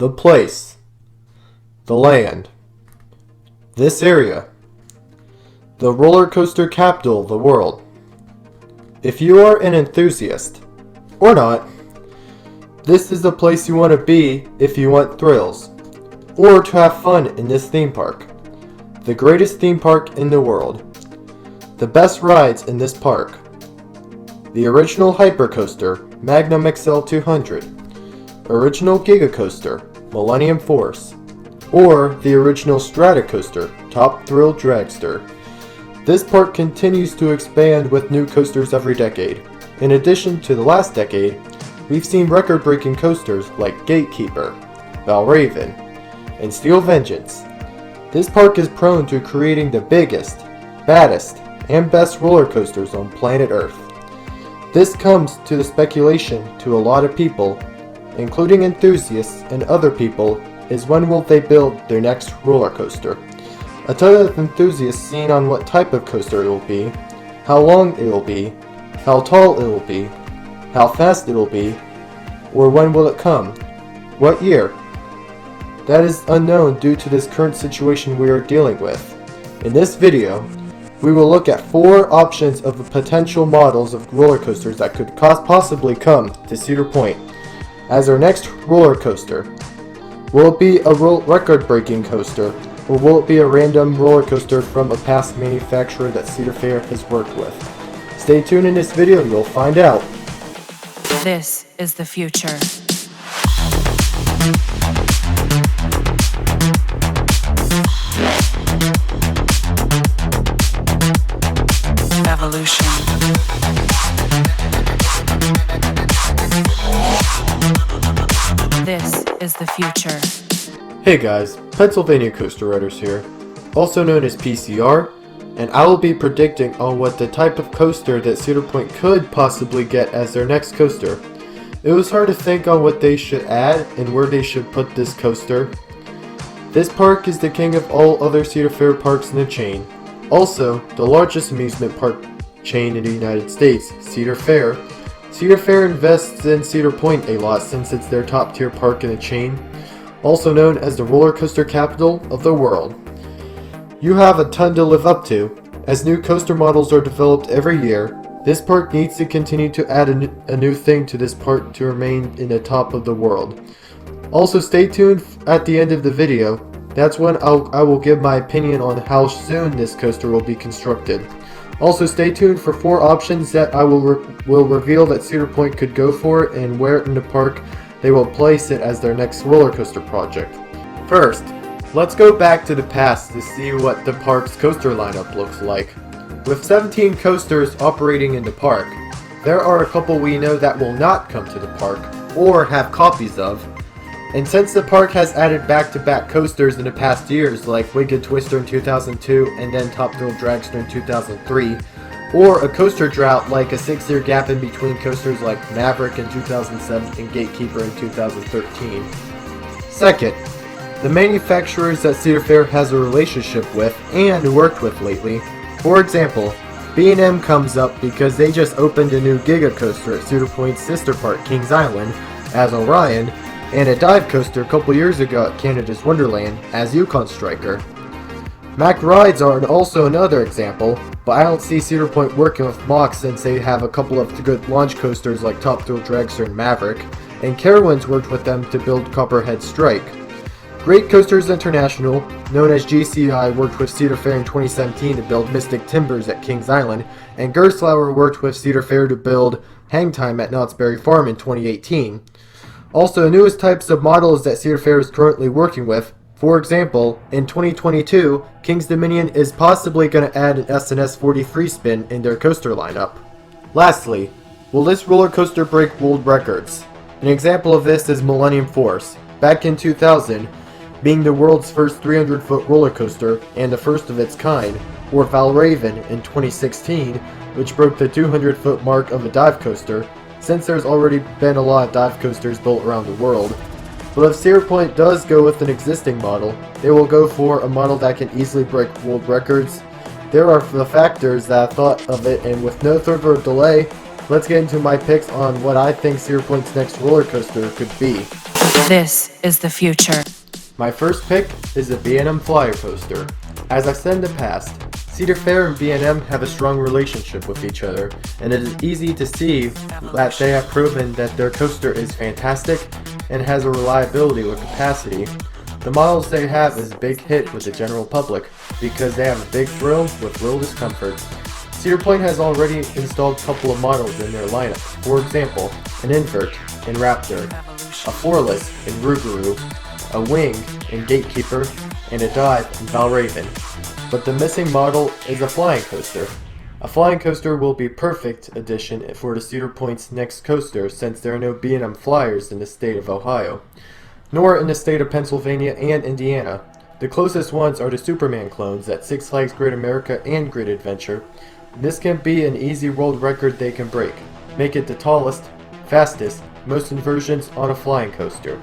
The place. The land. This area. The roller coaster capital of the world. If you are an enthusiast, or not, this is the place you want to be if you want thrills, or to have fun in this theme park. The greatest theme park in the world. The best rides in this park. The original hypercoaster, Magnum XL 200. Original Giga Coaster, Millennium Force. Or the original Stratocoaster, Top Thrill Dragster. This park continues to expand with new coasters every decade. In addition to the last decade, we've seen record-breaking coasters like Gatekeeper, Valraven, and Steel Vengeance. This park is prone to creating the biggest, baddest, and best roller coasters on planet Earth. This comes to the speculation to a lot of people, including enthusiasts and other people, is when will they build their next roller coaster. A ton of enthusiasts seen on what type of coaster it will be, how long it will be, how tall it will be, how fast it will be, or when will it come, what year. That is unknown due to this current situation we are dealing with. In this video, we will look at 4 options of the potential models of roller coasters that could possibly come to Cedar Point as our next roller coaster. Will it be a record-breaking coaster, or will it be a random roller coaster from a past manufacturer that Cedar Fair has worked with? Stay tuned in this video and you'll find out. This is the future. Evolution. This is the future. Hey guys, Pennsylvania Coaster Riders here, also known as PCR, and I will be predicting on what the type of coaster that Cedar Point could possibly get as their next coaster. It was hard to think on what they should add and where they should put this coaster. This park is the king of all other Cedar Fair parks in the chain. Also, the largest amusement park chain in the United States, Cedar Fair. Cedar Fair invests in Cedar Point a lot since it's their top tier park in the chain, also known as the roller coaster capital of the world. You have a ton to live up to. As new coaster models are developed every year, this park needs to continue to add a new thing to this park to remain in the top of the world. Also stay tuned at the end of the video. That's when I will give my opinion on how soon this coaster will be constructed. Also stay tuned for 4 options that I will reveal that Cedar Point could go for and where in the park they will place it as their next roller coaster project. First, let's go back to the past to see what the park's coaster lineup looks like. With 17 coasters operating in the park, there are a couple we know that will not come to the park or have copies of. And since the park has added back-to-back coasters in the past years like Wicked Twister in 2002 and then Top Thrill Dragster in 2003, or a coaster drought like a 6-year gap in between coasters like Maverick in 2007 and Gatekeeper in 2013. Second, the manufacturers that Cedar Fair has a relationship with and worked with lately. For example, B&M comes up because they just opened a new Giga Coaster at Cedar Point's sister park Kings Island as Orion, and a dive coaster a couple years ago at Canada's Wonderland as Yukon Striker. Mack Rides are also another example, but I don't see Cedar Point working with Mock since they have a couple of good launch coasters like Top Thrill Dragster and Maverick, and Carowinds worked with them to build Copperhead Strike. Great Coasters International, known as GCI, worked with Cedar Fair in 2017 to build Mystic Timbers at Kings Island, and Gerstlauer worked with Cedar Fair to build Hang Time at Knott's Berry Farm in 2018. Also, the newest types of models that Cedar Fair is currently working with. For example, in 2022, King's Dominion is possibly going to add an SNS 43 spin in their coaster lineup. Lastly, will this roller coaster break world records? An example of this is Millennium Force, back in 2000, being the world's first 300-foot roller coaster and the first of its kind, or Valraven in 2016, which broke the 200-foot mark of a dive coaster, since there's already been a lot of dive coasters built around the world. But if Cedar Point does go with an existing model, they will go for a model that can easily break world records. There are the factors that I thought of it, and with no further delay, let's get into my picks on what I think Cedar Point's next roller coaster could be. This is the future. My first pick is a B&M Flyer coaster. As I said in the past, Cedar Fair and B&M have a strong relationship with each other, and it is easy to see that they have proven that their coaster is fantastic and has a reliability with capacity. The models they have is a big hit with the general public because they have a big thrill with little discomfort. Cedar Point has already installed a couple of models in their lineup. For example, an invert in Raptor, a floorless in Rougarou, a wing in Gatekeeper, and a dive in Valraven. But the missing model is a flying coaster. A flying coaster will be perfect addition for the Cedar Point's next coaster since there are no B&M Flyers in the state of Ohio, nor in the state of Pennsylvania and Indiana. The closest ones are the Superman clones at Six Flags Great America and Great Adventure. This can be an easy world record they can break. Make it the tallest, fastest, most inversions on a flying coaster.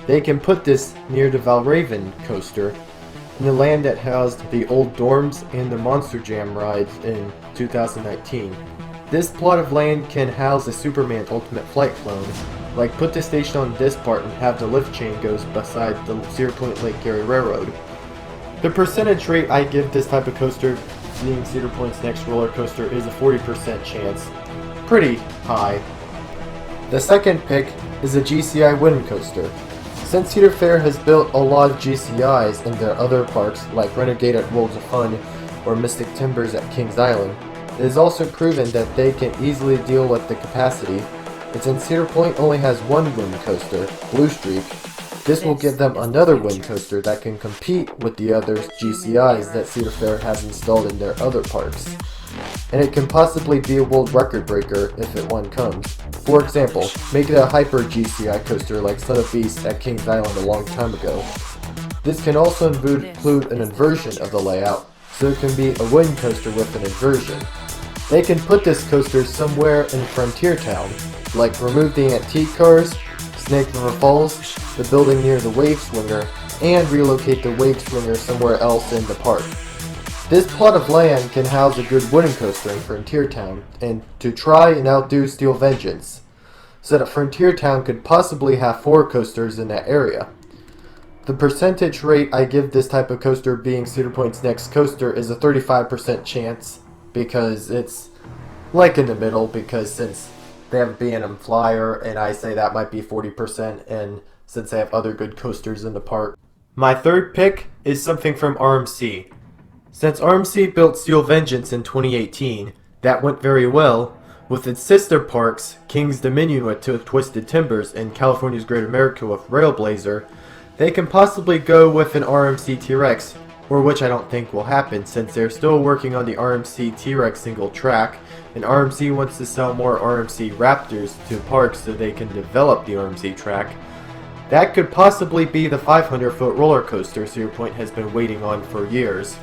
They can put this near the Valraven coaster, in the land that housed the old dorms and the Monster Jam rides in 2019. This plot of land can house a Superman Ultimate Flight clone, like put the station on this part and have the lift chain goes beside the Cedar Point Lake Erie Railroad. The percentage rate I give this type of coaster being Cedar Point's next roller coaster is a 40% chance. Pretty high. The second pick is a GCI wooden coaster. Since Cedar Fair has built a lot of GCIs in their other parks like Renegade at Worlds of Fun or Mystic Timbers at Kings Island, it is also proven that they can easily deal with the capacity. And since Cedar Point only has one wind coaster, Blue Streak, this will give them another wind coaster that can compete with the other GCIs that Cedar Fair has installed in their other parks. And it can possibly be a world record breaker if one comes. For example, make it a hyper GCI coaster like Son of Beast at Kings Island a long time ago. This can also include an inversion of the layout, so it can be a wind coaster with an inversion. They can put this coaster somewhere in Frontier Town, like remove the antique cars, Snake River Falls, the building near the Wave Swinger, and relocate the Wave Swinger somewhere else in the park. This plot of land can house a good wooden coaster in Frontier Town, and to try and outdo Steel Vengeance, so that Frontier Town could possibly have 4 coasters in that area. The percentage rate I give this type of coaster being Cedar Point's next coaster is a 35% chance, because it's like in the middle, because since they have a B&M Flyer, and I say that might be 40%, and since they have other good coasters in the park. My third pick is something from RMC. Since RMC built Steel Vengeance in 2018, that went very well, with its sister parks, King's Dominion with Twisted Timbers and California's Great America with Railblazer, they can possibly go with an RMC T-Rex, or which I don't think will happen since they're still working on the RMC T-Rex single track, and RMC wants to sell more RMC Raptors to parks so they can develop the RMC track. That could possibly be the 500-foot roller coaster Cedar Point has been waiting on for years.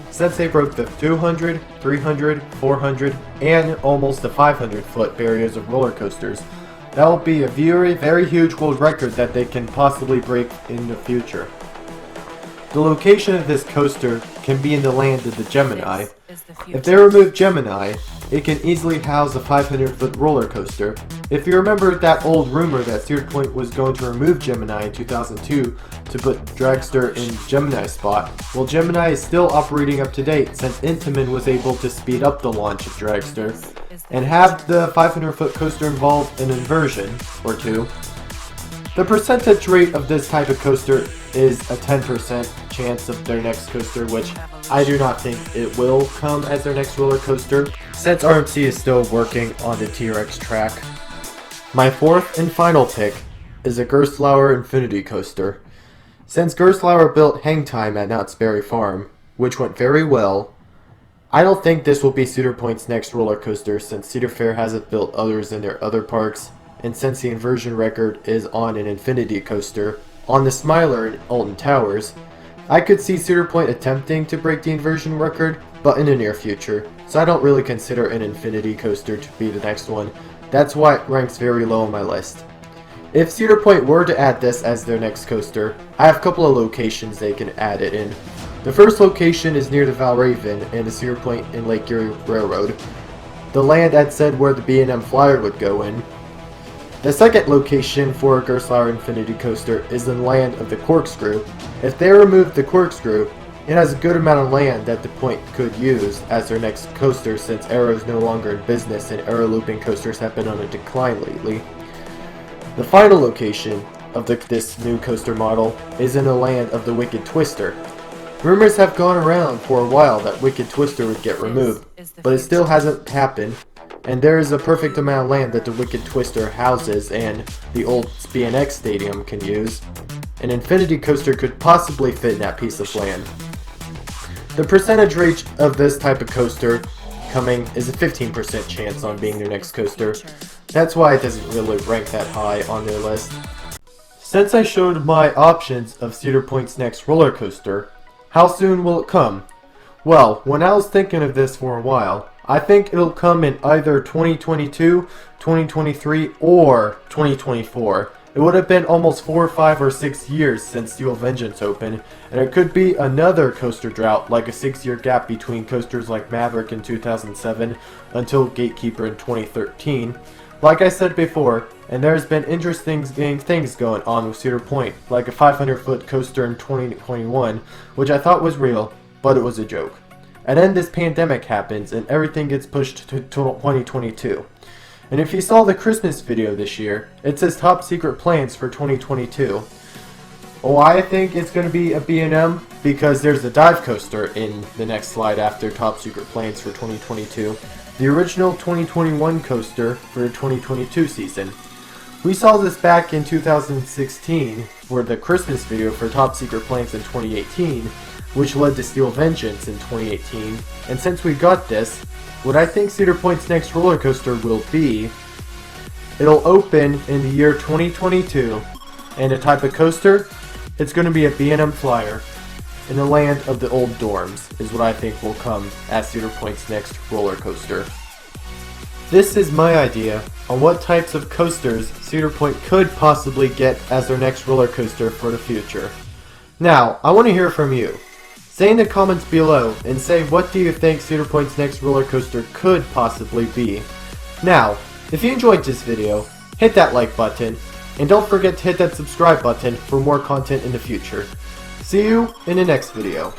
Since they broke the 200, 300, 400, and almost the 500-foot barriers of roller coasters, that will be a very, very huge world record that they can possibly break in the future. The location of this coaster can be in the land of the Gemini. If they remove Gemini, it can easily house a 500-foot roller coaster. If you remember that old rumor that Cedar Point was going to remove Gemini in 2002 to put Dragster in Gemini's spot, well, Gemini is still operating up to date since Intamin was able to speed up the launch of Dragster and have the 500-foot coaster involve an inversion or two. The percentage rate of this type of coaster is a 10% chance of their next coaster, which I do not think it will come as their next roller coaster, since RMC is still working on the T-Rex track. My fourth and final pick is a Gerstlauer Infinity Coaster. Since Gerstlauer built Hang Time at Knott's Berry Farm, which went very well, I don't think this will be Cedar Point's next roller coaster since Cedar Fair hasn't built others in their other parks, and since the inversion record is on an Infinity Coaster on the Smiler in Alton Towers, I could see Cedar Point attempting to break the inversion record, but in the near future, so I don't really consider an Infinity Coaster to be the next one. That's why it ranks very low on my list. If Cedar Point were to add this as their next coaster, I have a couple of locations they can add it in. The first location is near the Valraven and the Cedar Point and Lake Erie Railroad, the land I'd said where the B&M Flyer would go in. The second location for a Gerstlauer Infinity Coaster is in land of the Corkscrew. If they remove the Corkscrew, it has a good amount of land that the Point could use as their next coaster, since Aero is no longer in business and Aero looping coasters have been on a decline lately. The final location of this new coaster model is in the land of the Wicked Twister. Rumors have gone around for a while that Wicked Twister would get removed, but it still hasn't happened, and there is a perfect amount of land that the Wicked Twister houses and the old SPNX Stadium can use. An Infinity Coaster could possibly fit in that piece of land. The percentage rate of this type of coaster coming is a 15% chance on being their next coaster. That's why it doesn't really rank that high on their list. Since I showed my options of Cedar Point's next roller coaster, how soon will it come? Well, when I was thinking of this for a while, I think it'll come in either 2022, 2023, or 2024. It would have been almost 4, 5, or 6 years since Steel Vengeance opened, and it could be another coaster drought, like a 6-year gap between coasters like Maverick in 2007 until Gatekeeper in 2013. Like I said before, and there's been interesting things going on with Cedar Point, like a 500-foot coaster in 2021, which I thought was real, but it was a joke. And then this pandemic happens and everything gets pushed to 2022. And if you saw the Christmas video this year, it says top secret plans for 2022. Oh, I think it's going to be a B&M because there's a dive coaster in the next slide after top secret plans for 2022. The original 2021 coaster for the 2022 season. We saw this back in 2016 for the Christmas video for top secret plans in 2018, which led to Steel Vengeance in 2018. And since we got this, what I think Cedar Point's next roller coaster will be, it'll open in the year 2022, and a type of coaster, it's going to be a B&M Flyer in the land of the old dorms, is what I think will come as Cedar Point's next roller coaster. This is my idea on what types of coasters Cedar Point could possibly get as their next roller coaster for the future. Now, I want to hear from you. Say in the comments below and say what do you think Cedar Point's next roller coaster could possibly be. Now, if you enjoyed this video, hit that like button, and don't forget to hit that subscribe button for more content in the future. See you in the next video.